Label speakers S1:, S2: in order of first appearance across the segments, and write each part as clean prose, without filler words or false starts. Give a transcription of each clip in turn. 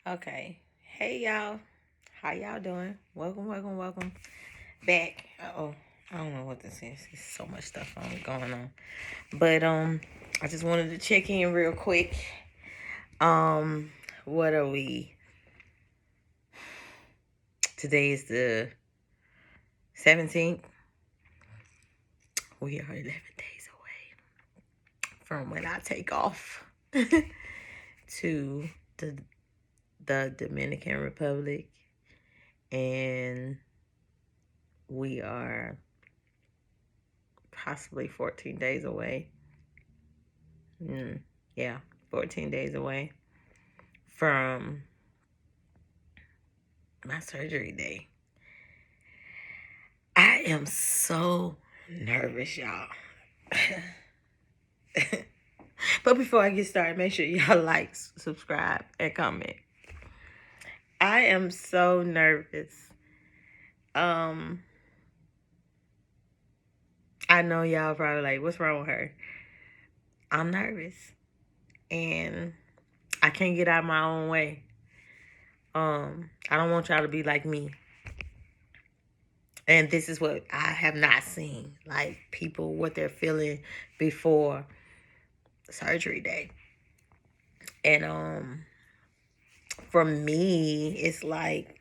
S1: Okay. Hey y'all. How y'all doing? Welcome back. Uh-oh. I don't know what this is. There's so much stuff going on. But I just wanted to check in real quick. What are we? Today is the 17th. We are 11 days away from when I take off to the Dominican Republic, and we are possibly 14 days away. Yeah, 14 days away from my surgery day. I am so nervous, y'all. But before I get started, make sure y'all like, subscribe, and comment. I am so nervous. I know y'all probably like, what's wrong with her? I'm nervous. And I can't get out of my own way. I don't want y'all to be like me. And this is what I have not seen. Like, people, what they're feeling before surgery day. And for me, it's like,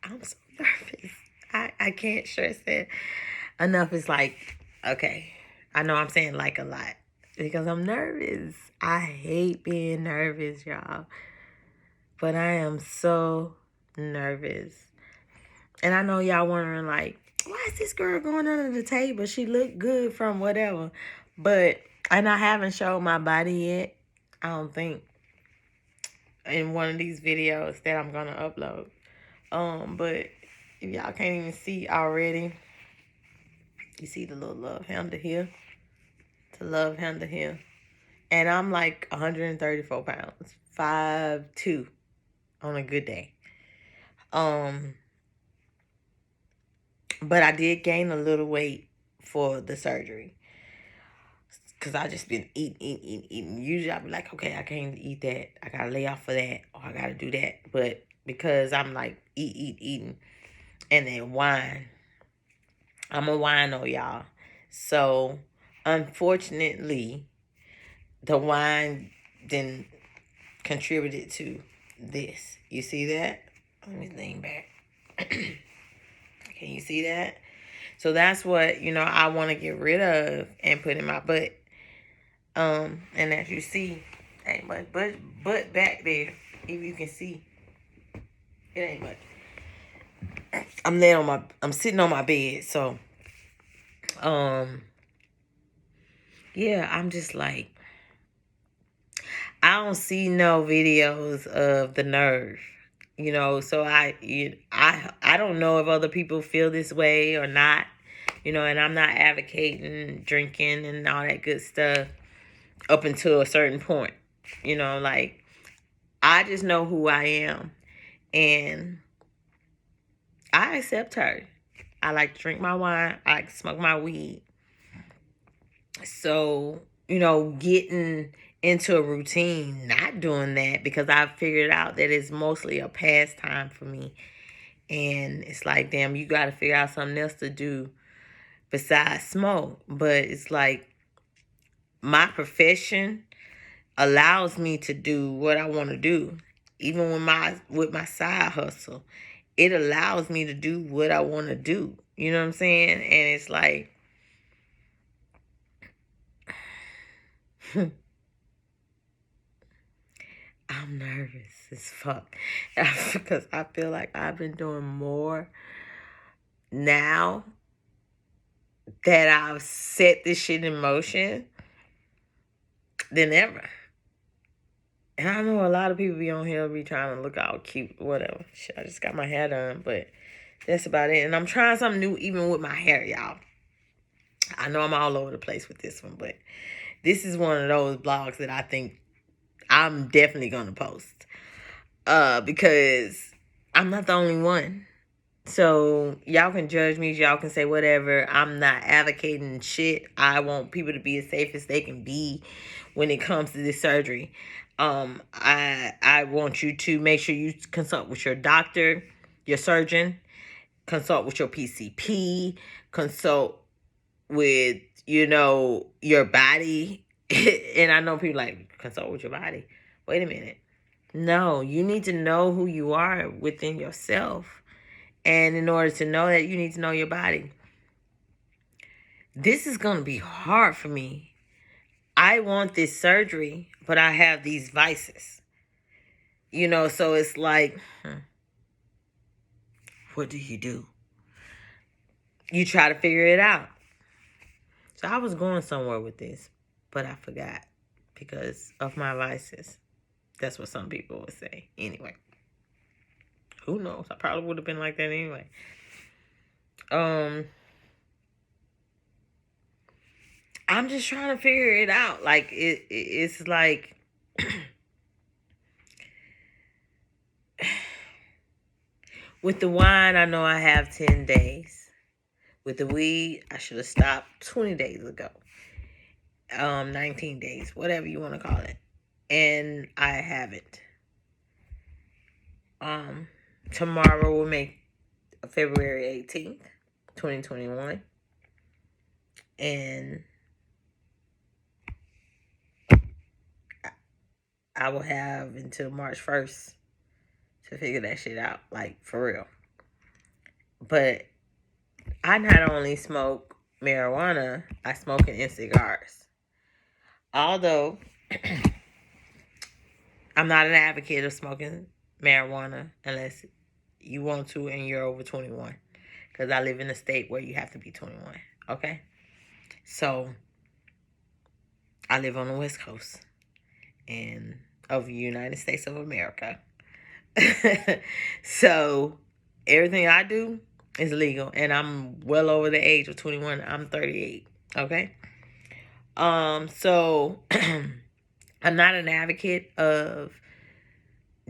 S1: I'm so nervous. I can't stress that enough. It's like, okay, I know I'm saying like a lot because I'm nervous. I hate being nervous, y'all. But I am so nervous. And I know y'all wondering, like, why is this girl going under the table? She looked good from whatever. And I haven't showed my body yet, I don't think, in one of these videos that I'm going to upload. But if y'all can't even see already, you see the little love handle here. The love handle here. And I'm like 134 pounds. 5'2" on a good day. But I did gain a little weight for the surgery. Because I just been eating. Usually I'll be like, okay, I can't eat that. I got to lay off for that. Or I got to do that. But because I'm like, eating. And then wine. I'm a wino, y'all. So, unfortunately, the wine didn't contributed to this. You see that? Let me lean back. Can you see that? So that's what, I want to get rid of and put in my butt. And as you see, ain't much butt back there. If you can see, it ain't much. I'm sitting on my bed, so yeah, I'm just like, I don't see no videos of the nerve. So I don't know if other people feel this way or not, and I'm not advocating drinking and all that good stuff up until a certain point. Like, I just know who I am, and I accept her. I like to drink my wine. I like to smoke my weed. So, getting into a routine, not doing that, because I figured out that it's mostly a pastime for me. And it's like, damn, you got to figure out something else to do besides smoke. But it's like, my profession allows me to do what I want to do. Even with my side hustle, it allows me to do what I want to do. You know what I'm saying? And it's like, I'm nervous as fuck. Because I feel like I've been doing more now that I've set this shit in motion than ever. And I know a lot of people be on here be trying to look all cute, whatever. Shit, I just got my hair done, but that's about it. And I'm trying something new even with my hair, y'all. I know I'm all over the place with this one, but this is one of those blogs that I think I'm definitely going to post. Because I'm not the only one. So y'all can judge me. Y'all can say whatever. I'm not advocating shit. I want people to be as safe as they can be when it comes to this surgery. I want you to make sure you consult with your doctor, your surgeon, consult with your PCP, consult with, your body. And I know people like, consult with your body. Wait a minute. No, you need to know who you are within yourself. And in order to know that, you need to know your body. This is going to be hard for me. I want this surgery, but I have these vices. So it's like, what do? You try to figure it out. So I was going somewhere with this, but I forgot because of my vices. That's what some people would say. Anyway, who knows? I probably would have been like that anyway. I'm just trying to figure it out. Like it's like with the wine, I know I have 10 days. With the weed, I should have stopped 20 days ago. 19 days, whatever you want to call it. And I haven't. Tomorrow will make February 18th, 2021. And I will have until March 1st to figure that shit out, like, for real. But I not only smoke marijuana, I smoke in cigars. Although I'm not an advocate of smoking marijuana unless you want to and you're over 21. Because I live in a state where you have to be 21. Okay? So, I live on the West Coast of the United States of America. So, everything I do is legal. And I'm well over the age of 21. I'm 38. Okay? So, I'm not an advocate of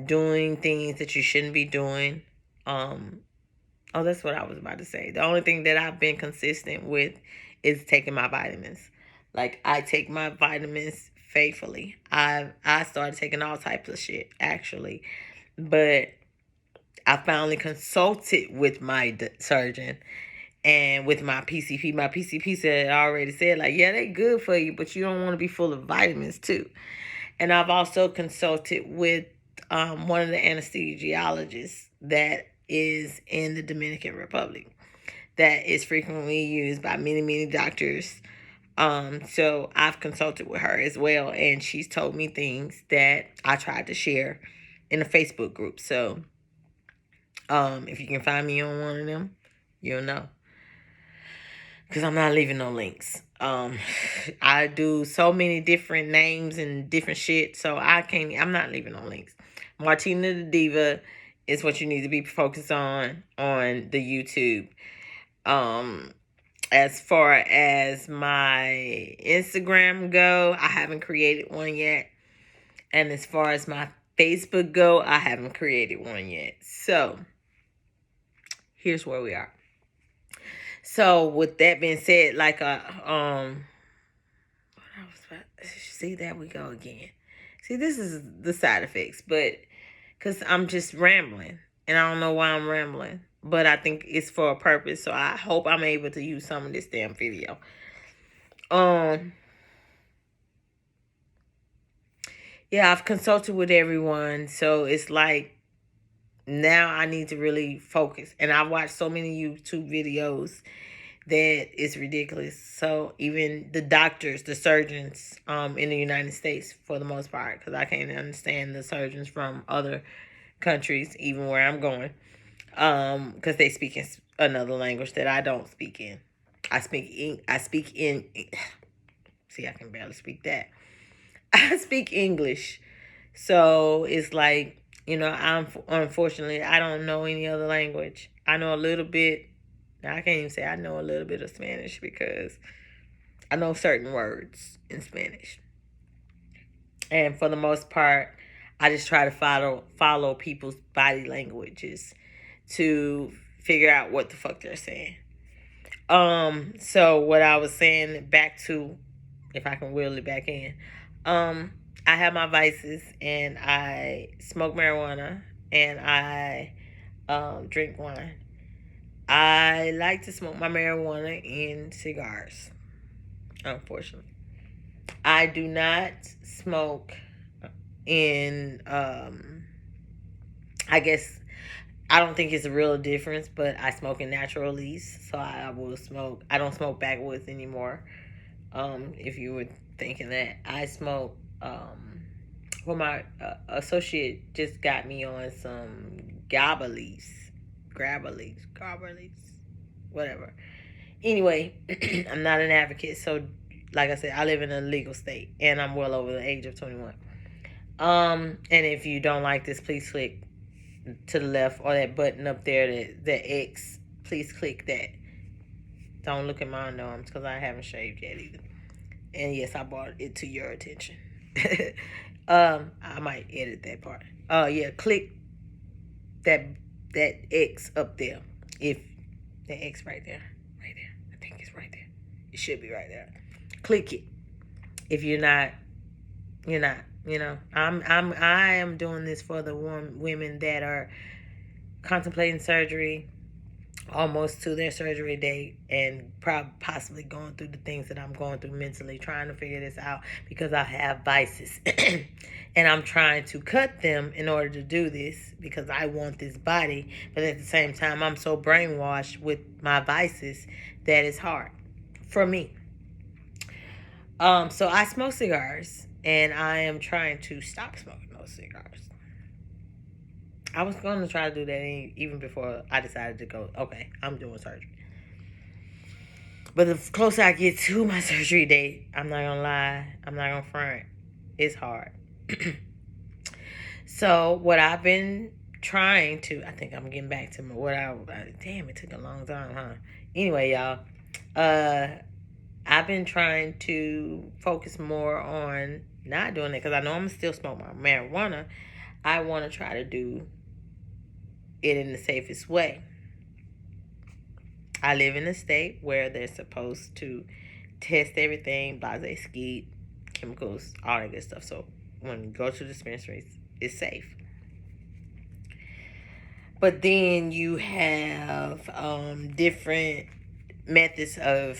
S1: doing things that you shouldn't be doing. That's what I was about to say. The only thing that I've been consistent with is taking my vitamins. Like, I take my vitamins faithfully. I started taking all types of shit, actually. But I finally consulted with my surgeon and with my PCP. My PCP already said, like, yeah, they good for you, but you don't want to be full of vitamins, too. And I've also consulted with one of the anesthesiologists that is in the Dominican Republic that is frequently used by many, many doctors. So I've consulted with her as well, and she's told me things that I tried to share in a Facebook group. So if you can find me on one of them, you'll know. Because I'm not leaving no links. I do so many different names and different shit, so I'm not leaving no links. Martina the Diva is what you need to be focused on the YouTube. As far as my Instagram go, I haven't created one yet. And as far as my Facebook go, I haven't created one yet. So, here's where we are. So, with that being said, like see, there we go again. See, this is the side effects, but because I'm just rambling, and I don't know why I'm rambling, but I think it's for a purpose. So I hope I'm able to use some of this damn video. Yeah, I've consulted with everyone, so it's like now I need to really focus. And I watched so many YouTube videos that it's ridiculous. So even the doctors, the surgeons in the United States, for the most part, because I can't understand the surgeons from other countries, even where I'm going, because they speak in another language that I don't speak in. I speak in. See, I can barely speak that. I speak English, so it's like, unfortunately, I don't know any other language. I know a little bit. Now, I can't even say I know a little bit of Spanish because I know certain words in Spanish. And for the most part, I just try to follow people's body languages to figure out what the fuck they're saying. So what I was saying, back to, if I can wheel it back in, I have my vices, and I smoke marijuana, and I drink wine. I like to smoke my marijuana in cigars, unfortunately. I do not smoke in, I guess, I don't think it's a real difference, but I smoke in natural leaves. So I will smoke, I don't smoke backwoods anymore. If you were thinking that. I smoke, well, my associate just got me on some grabber leaves, whatever. Anyway, I'm not an advocate, so like I said, I live in a legal state, and I'm well over the age of 21. And if you don't like this, please click to the left, or that button up there, that X. Please click that. Don't look at my underarms because I haven't shaved yet either. And yes, I brought it to your attention. I might edit that part. Yeah, click that X up there. If the X right there. I think it's right there. It should be right there. Click it. If you're not, you're not. You know, I am doing this for the women that are contemplating surgery, almost to their surgery date, and possibly going through the things that I'm going through mentally, trying to figure this out because I have vices. And I'm trying to cut them in order to do this because I want this body. But at the same time, I'm so brainwashed with my vices that it's hard for me. So I smoke cigars, and I am trying to stop smoking those cigars. I was going to try to do that even before I decided to go, okay, I'm doing surgery. But the closer I get to my surgery date, I'm not going to lie, I'm not going to front. It's hard. So what I've been trying to, I think I'm getting back to damn, it took a long time, huh? Anyway, y'all, I've been trying to focus more on not doing it because I know I'm still smoke my marijuana. I want to try to do it in the safest way. I live in a state where they're supposed to test everything, blase skeet, chemicals, all that good stuff. So when you go to the dispensaries, it's safe. But then you have different methods of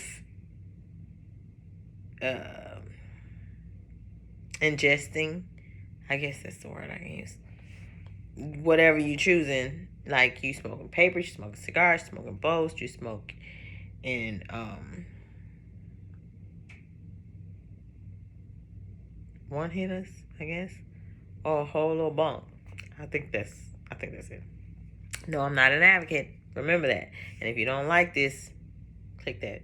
S1: ingesting. I guess that's the word I can use. Whatever you choosing, like you smoking papers, you smoking cigars, you smoking bowls, you smoke in one hitters, I guess, or a whole little bump. I think that's it. No, I'm not an advocate. Remember that. And if you don't like this, click that.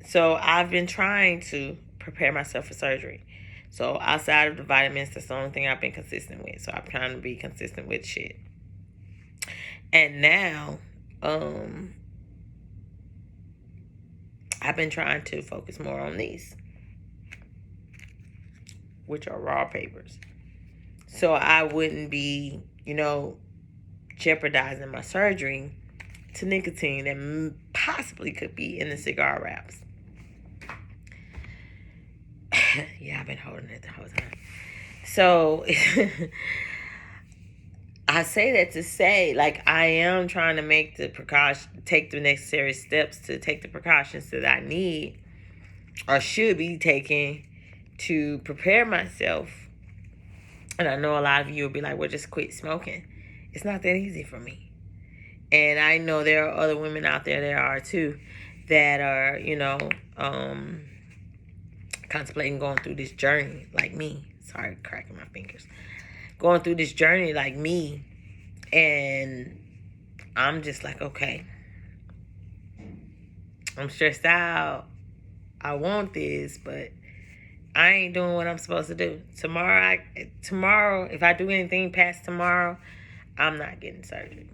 S1: So I've been trying to prepare myself for surgery. So outside of the vitamins, that's the only thing I've been consistent with. So I'm trying to be consistent with shit. And now, I've been trying to focus more on these, which are raw papers. So I wouldn't be, jeopardizing my surgery to nicotine that possibly could be in the cigar wraps. Yeah, I've been holding it the whole time. So I say that to say, I am trying to take the necessary steps to take the precautions that I need or should be taking to prepare myself. And I know a lot of you will be like, well, just quit smoking. It's not that easy for me. And I know there are other women out there are too, that are, contemplating going through this journey like me. Sorry, cracking my fingers. Going through this journey like me. And I'm just like, okay. I'm stressed out. I want this, but I ain't doing what I'm supposed to do. Tomorrow, if I do anything past tomorrow, I'm not getting surgery.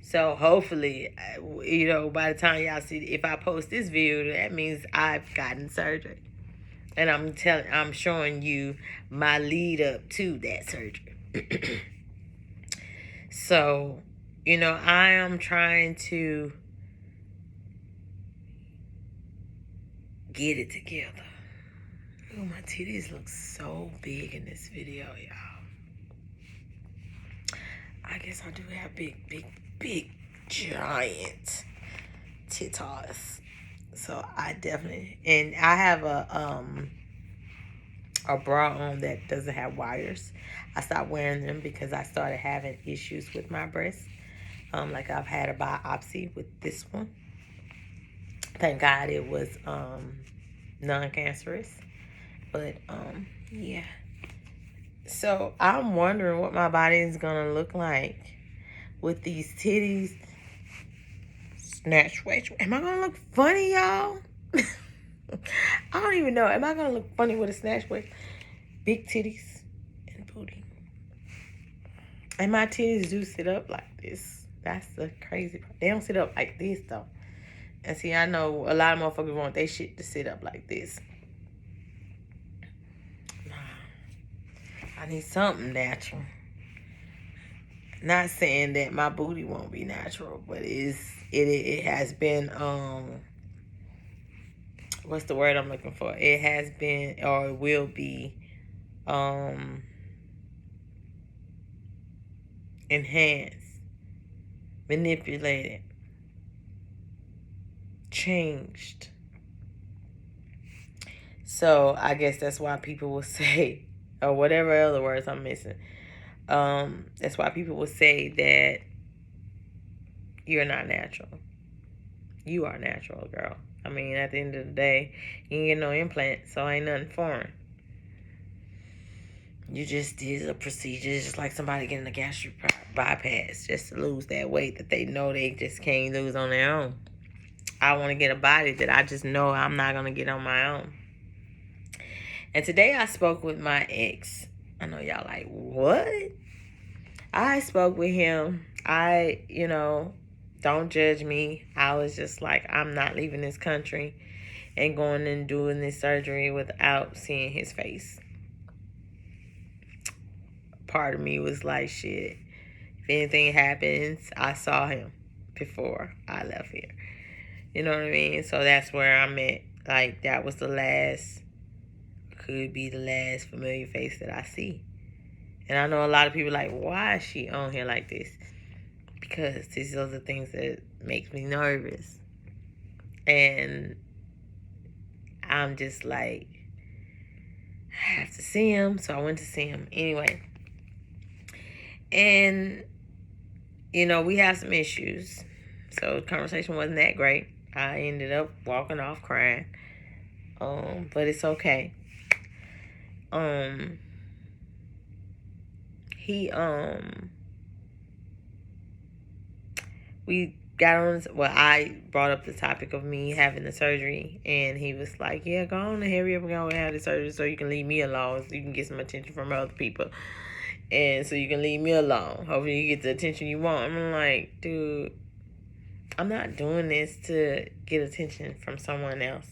S1: So hopefully, by the time y'all see, if I post this video, that means I've gotten surgery. And I'm showing you my lead up to that surgery. So, I am trying to get it together. Oh, my titties look so big in this video, y'all. I guess I do have big, giant titties. So I definitely, and I have a bra on that doesn't have wires. I stopped wearing them because I started having issues with my breasts. Like I've had a biopsy with this one. Thank God it was non-cancerous. But yeah. So I'm wondering what my body is gonna look like with these titties. Snatch waist. Am I gonna look funny, y'all? I don't even know. Am I gonna look funny with a snatch waist? Big titties and booty. And my titties do sit up like this. That's the crazy part. They don't sit up like this though. And see, I know a lot of motherfuckers want their shit to sit up like this. I need something natural. Not saying that my booty won't be natural, but it has been what's the word I'm looking for? It has been or it will be enhanced, manipulated, changed. So I guess that's why people will say, or whatever other words I'm missing. That's why people will say that you're not natural. You are natural, girl. I mean, at the end of the day, you ain't get no implant, so ain't nothing foreign. You just did a procedure just like somebody getting a gastric bypass just to lose that weight that they know they just can't lose on their own. I want to get a body that I just know I'm not going to get on my own. And today I spoke with my ex. I know y'all like, what? I spoke with him. Don't judge me. I was just like, I'm not leaving this country and going and doing this surgery without seeing his face. Part of me was like, shit, if anything happens, I saw him before I left here. You know what I mean? So that's where I'm at. Like, that was could be the last familiar face that I see. And I know a lot of people like, why is she on here like this? Because these are the things that make me nervous. And I'm just like, I have to see him. So I went to see him anyway. And, we have some issues. So the conversation wasn't that great. I ended up walking off crying. But it's okay. We got on, I brought up the topic of me having the surgery, and he was like, yeah, go on and hurry up and go and have the surgery so you can leave me alone, so you can get some attention from other people, and so you can leave me alone. Hopefully you get the attention you want. I'm like, dude, I'm not doing this to get attention from someone else.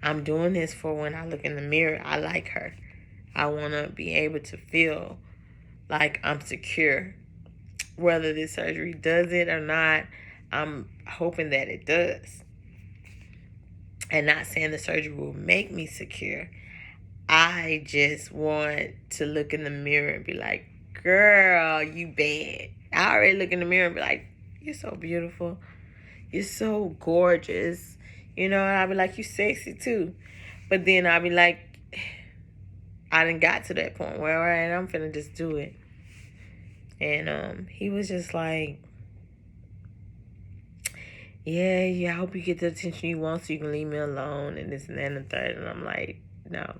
S1: I'm doing this for when I look in the mirror, I like her. I want to be able to feel like I'm secure. Whether this surgery does it or not, I'm hoping that it does. And not saying the surgery will make me secure. I just want to look in the mirror and be like, girl, you bad. I already look in the mirror and be like, you're so beautiful. You're so gorgeous. And I'll be like, you sexy too. But then I'll be like, I done got to that point where, all right, I'm finna just do it. And he was just like, yeah, I hope you get the attention you want so you can leave me alone and this and that and the third. And I'm like, no.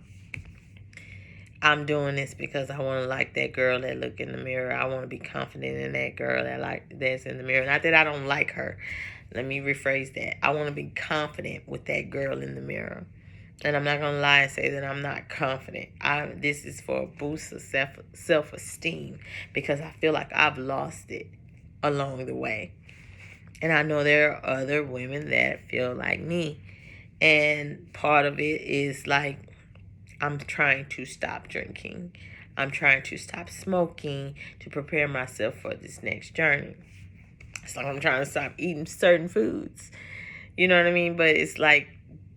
S1: I'm doing this because I want to like that girl that look in the mirror. I want to be confident in that girl that's in the mirror. Not that I don't like her. Let me rephrase that. I want to be confident with that girl in the mirror. And I'm not going to lie and say that I'm not confident. This is for a boost of self-esteem because I feel like I've lost it along the way. And I know there are other women that feel like me. And part of it is like, I'm trying to stop drinking. I'm trying to stop smoking to prepare myself for this next journey. So I'm trying to stop eating certain foods. You know what I mean? But it's like,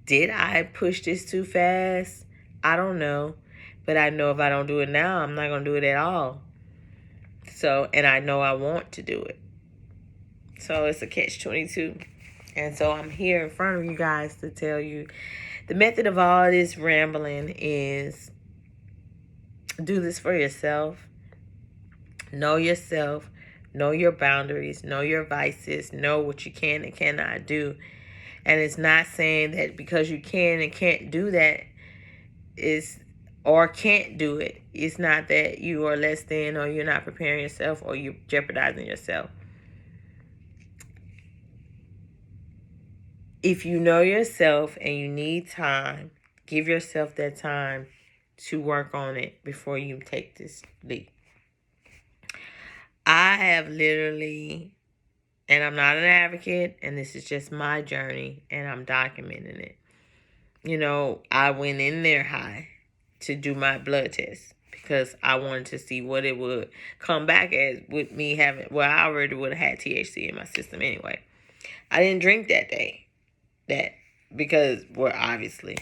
S1: did I push this too fast? I don't know. But I know if I don't do it now, I'm not going to do it at all. So, and I know I want to do it. So it's a catch-22. And so I'm here in front of you guys to tell you the method of all this rambling is do this for yourself. Know yourself. Know your boundaries. Know your vices. Know what you can and cannot do. And it's not saying that because you can and can't do that is or can't do it. It's not that you are less than or you're not preparing yourself or you're jeopardizing yourself. If you know yourself and you need time, give yourself that time to work on it before you take this leap. I have literally, and I'm not an advocate, and this is just my journey, and I'm documenting it. You know, I went in there high to do my blood test because I wanted to see what it would come back as with me having, well, I already would have had THC in my system anyway. I didn't drink that day. Because, well, obviously,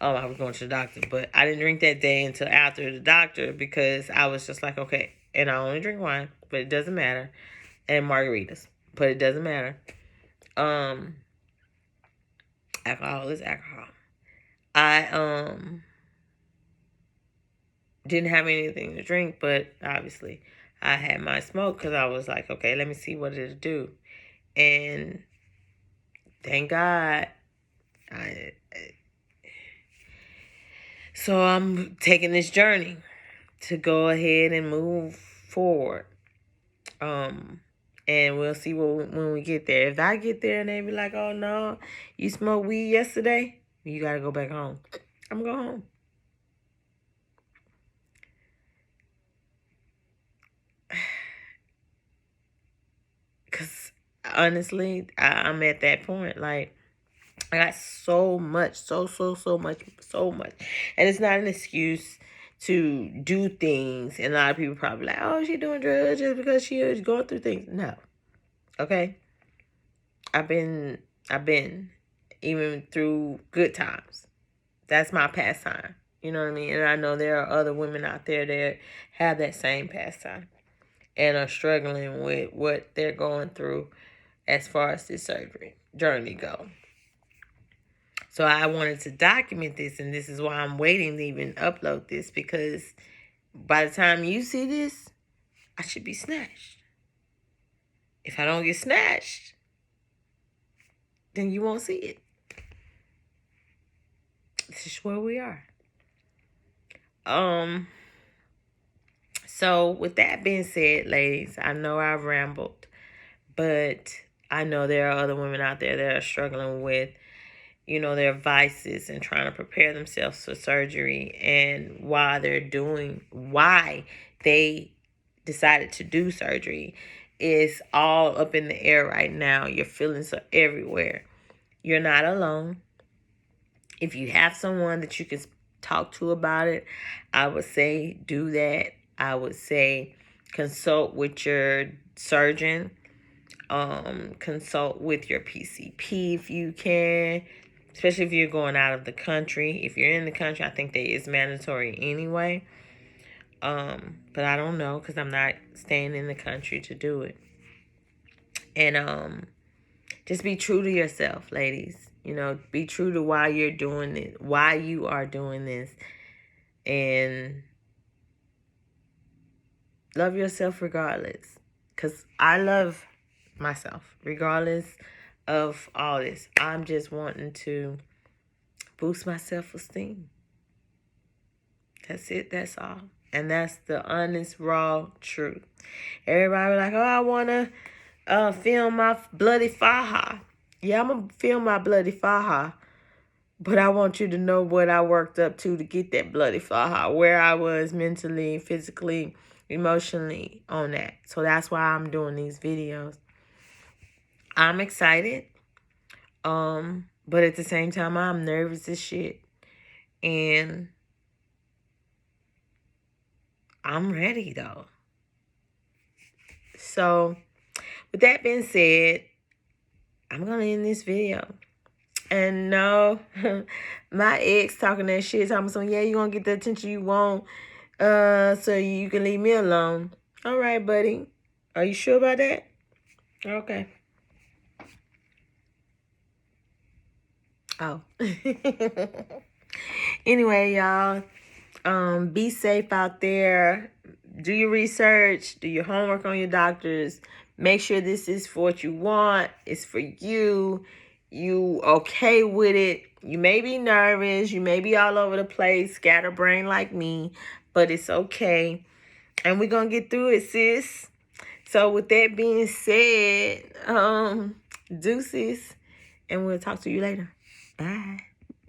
S1: I was going to the doctor, but I didn't drink that day until after the doctor because I was just like, okay, and I only drink wine, but it doesn't matter, and margaritas, but it doesn't matter. Alcohol is alcohol. I didn't have anything to drink, but obviously I had my smoke because I was like, okay, let me see what it'll do, and thank God. So I'm taking this journey to go ahead and move forward. And we'll see when we get there. If I get there and they be like, oh no, you smoked weed yesterday, you gotta go back home. I'm going home. Cause honestly, I'm at that point. Like, I got so much. And it's not an excuse to do things. And a lot of people probably like, oh, she doing drugs just because she is going through things. No. Okay? I've been even through good times. That's my pastime. You know what I mean? And I know there are other women out there that have that same pastime and are struggling with what they're going through as far as this surgery journey go. So I wanted to document this, and this is why I'm waiting to even upload this, because by the time you see this, I should be snatched. If I don't get snatched, then you won't see it. This is where we are. So with that being said, ladies, I know I've rambled, but I know there are other women out there that are struggling with, you know, their vices and trying to prepare themselves for surgery, and why they decided to do surgery is all up in the air right now. Your feelings are everywhere. You're not alone. If you have someone that you can talk to about it, I would say do that. I would say consult with your surgeon. Consult with your PCP if you can, especially if you're going out of the country. If you're in the country, I think that is mandatory anyway. But I don't know because I'm not staying in the country to do it. And just be true to yourself, ladies. You know, be true to why you're doing it, why you are doing this, and love yourself regardless. Because I love myself regardless of all this. I'm just wanting to boost my self-esteem. That's it. That's all. And that's the honest, raw truth. Everybody like, oh, I want to film my bloody faja. Yeah, I'm going to film my bloody faja. But I want you to know what I worked up to get that bloody faja. Where I was mentally, physically, emotionally on that. So that's why I'm doing these videos. I'm excited. But at the same time, I'm nervous as shit. And I'm ready, though. So, with that being said, I'm going to end this video. And no, my ex talking that shit, talking some, yeah, you gonna get the attention you want, so you can leave me alone. All right, buddy. Are you sure about that? Okay. Oh. Anyway, y'all, be safe out there. Do your research. Do your homework on your doctors. Make sure this is for what you want. It's for you. You okay with it. You may be nervous. You may be all over the place, scatterbrained like me, but it's okay. And we're going to get through it, sis. So with that being said, deuces. And we'll talk to you later. Bye.